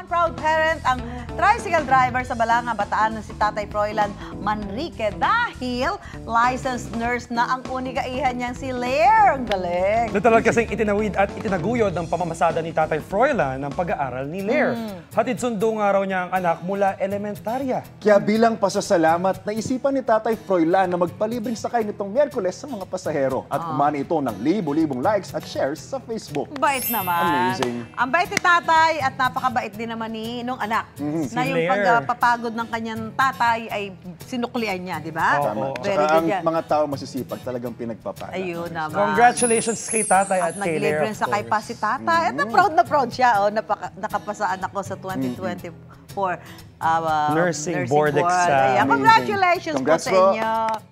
naman, proud parent ang tricycle driver sa Balanga, Bataan na si Tatay Froilan Manrique dahil licensed nurse na ang unikaihan niyang si Lair. Ang galing. Literal kasing itinawid at itinaguyod ng pamamasada ni Tatay Froilan ng pag-aaral ni Lair. Hatid sundo nga raw niya ang anak mula elementarya. Kaya bilang pasasalamat, naisipan ni Tatay Froilan na magpalibreng sakay nitong Miyerkules sa mga pasahero at umani ito ng libo-libong likes at shares sa Facebook. Bait naman. Amazing. Ang bait ni tatay at napakabait din naman ni nung anak. Na Si yung Lair. pagpapagod ng kanyang tatay ay sinuklian niya, di ba? Tama. Very Tsaka good ang yan. mga tao masisipag, talagang pinagpapala. Ayun naman. Congratulations kay Tatay at kay Lair, naglibre of sa kay pa course. si tatay. At na proud siya. Oh, nakapasaan ako sa 2024 Nursing board exam. Ayan, congratulations po Congrats sa po. inyo.